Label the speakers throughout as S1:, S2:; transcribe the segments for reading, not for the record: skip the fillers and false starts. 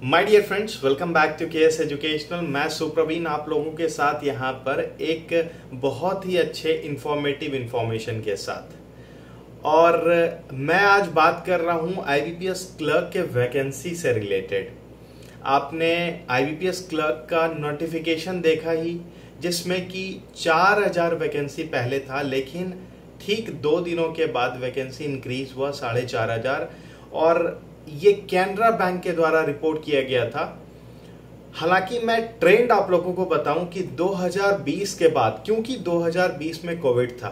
S1: My dear friends, welcome back to KS educational. मैं सुप्रवीण आप लोगों के साथ यहाँ पर एक बहुत ही अच्छे इंफॉर्मेटिव इंफॉर्मेशन के साथ। और मैं आज बात कर रहा हूँ आईबीपीएस क्लर्क के वैकेंसी से रिलेटेड। आपने आईबीपीएस क्लर्क का नोटिफिकेशन देखा ही, जिसमें कि 4000 वैकेंसी पहले था, लेकिन ठीक 2 दिनों के बाद वैकेंसी इंक्रीज हुआ 4500। और ये कैनरा बैंक के द्वारा रिपोर्ट किया गया था। हालांकि मैं ट्रेंड आप लोगों को बताऊं कि 2020 के बाद, क्योंकि 2020 में कोविड था,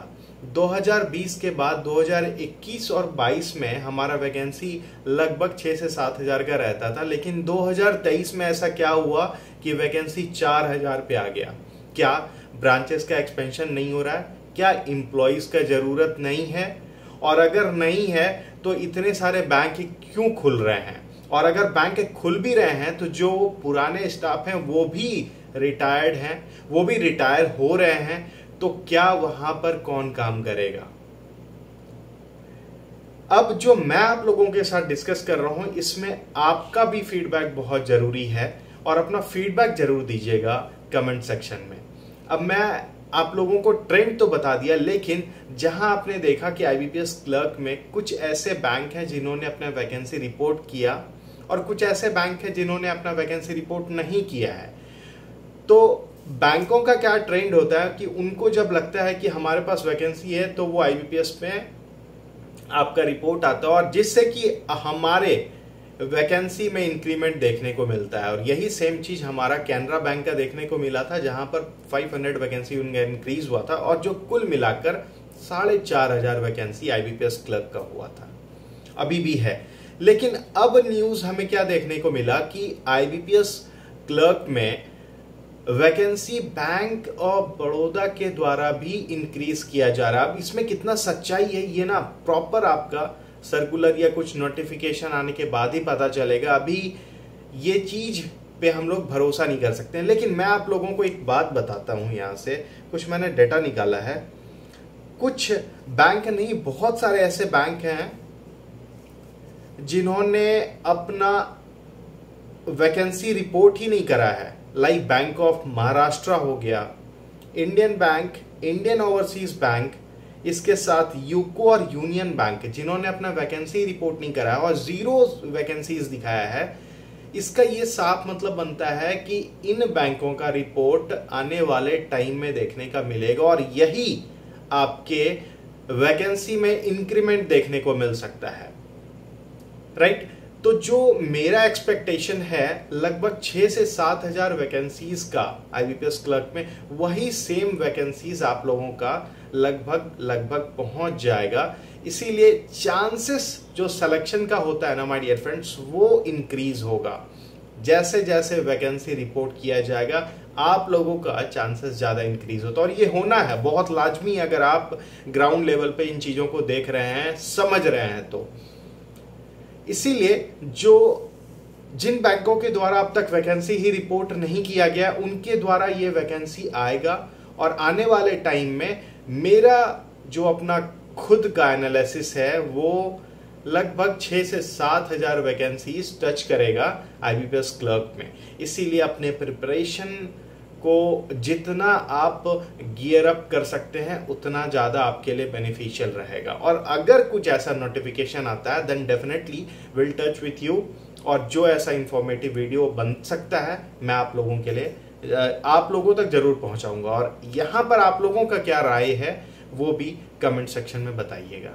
S1: 2020 के बाद 2021 और 22 में हमारा वैकेंसी लगभग 6 से 7 हजार का रहता था। लेकिन 2023 में ऐसा क्या हुआ कि वैकेंसी 4000 पे आ गया। क्या ब्रांचेस का एक्सपेंशन नहीं हो रहा है? क्या एम्प्लॉइज का जरूरत नहीं है? और अगर नहीं है तो इतने सारे बैंक क्यों खुल रहे हैं? और अगर बैंक खुल भी रहे हैं तो जो पुराने स्टाफ हैं वो भी रिटायर्ड हैं, वो भी रिटायर हो रहे हैं, तो क्या वहां पर कौन काम करेगा? अब जो मैं आप लोगों के साथ डिस्कस कर रहा हूं, इसमें आपका भी फीडबैक बहुत जरूरी है और अपना फीडबैक जरूर दीजिएगा कमेंट सेक्शन में। अब मैं आप लोगों को ट्रेंड तो बता दिया, लेकिन जहां आपने देखा कि आईबीपीएस क्लर्क में कुछ ऐसे बैंक हैं जिन्होंने अपना वैकेंसी रिपोर्ट किया और कुछ ऐसे बैंक हैं जिन्होंने अपना वैकेंसी रिपोर्ट नहीं किया है। तो बैंकों का क्या ट्रेंड होता है कि उनको जब लगता है कि हमारे पास वैकेंसी है तो वो आईबीपीएस में आपका रिपोर्ट आता है, और जिससे कि हमारे वैकेंसी में इंक्रीमेंट देखने को मिलता है। और यही सेम चीज हमारा कैनरा बैंक का देखने को मिला था, जहां पर 500 वैकेंसी उनका इंक्रीज हुआ था, और जो कुल मिलाकर 4500 वैकेंसी आईबीपीएस क्लर्क का हुआ था, अभी भी है। लेकिन अब न्यूज हमें क्या देखने को मिला कि आईबीपीएस क्लर्क में वैकेंसी बैंक ऑफ बड़ौदा के द्वारा भी इंक्रीज किया जा रहा है। अब इसमें कितना सच्चाई है ये ना प्रॉपर आपका सर्कुलर या कुछ नोटिफिकेशन आने के बाद ही पता चलेगा। अभी ये चीज पे हम लोग भरोसा नहीं कर सकते हैं। लेकिन मैं आप लोगों को एक बात बताता हूं, यहां से कुछ मैंने डेटा निकाला है। कुछ बैंक नहीं, बहुत सारे ऐसे बैंक हैं जिन्होंने अपना वैकेंसी रिपोर्ट ही नहीं करा है। लाइक बैंक ऑफ महाराष्ट्र हो गया, Indian bank, Indian overseas bank, इसके साथ यूको और यूनियन बैंक, जिन्होंने अपना वैकेंसी रिपोर्ट नहीं कराया और 0 वैकेंसीज दिखाया है। इसका ये साफ मतलब बनता है कि इन बैंकों का रिपोर्ट आने वाले टाइम में देखने का मिलेगा, और यही आपके वैकेंसी में इंक्रीमेंट देखने को मिल सकता है, राइट? तो जो मेरा एक्सपेक्टेशन है लगभग 6 से 7 हजार वैकेंसीज का आईबीपीएस क्लर्क में, वही सेम वैकेंसीज आप लोगों का लगभग पहुंच जाएगा। इसीलिए चांसेस जो सिलेक्शन का होता है ना माय डियर फ्रेंड्स, वो इंक्रीज होगा। जैसे जैसे वैकेंसी रिपोर्ट किया जाएगा आप लोगों का चांसेस ज्यादा इंक्रीज होता है, और ये होना है बहुत लाजमी अगर आप ग्राउंड लेवल पे इन चीजों को देख रहे हैं, समझ रहे हैं तो। इसीलिए जिन बैंकों के द्वारा अब तक वैकेंसी ही रिपोर्ट नहीं किया गया, उनके द्वारा ये वैकेंसी आएगा। और आने वाले टाइम में मेरा जो अपना खुद का एनालिसिस है वो लगभग 6 से 7 हजार वैकेंसीज टच करेगा आईबीपीएस क्लर्क में। इसीलिए अपने प्रिपरेशन को जितना आप गियर अप कर सकते हैं उतना ज्यादा आपके लिए बेनिफिशियल रहेगा। और अगर कुछ ऐसा नोटिफिकेशन आता है then definitely will touch with you, और जो ऐसा इंफॉर्मेटिव वीडियो बन सकता है मैं आप लोगों के लिए आप लोगों तक जरूर पहुंचाऊंगा। और यहां पर आप लोगों का क्या राय है वो भी कमेंट सेक्शन में बताइएगा।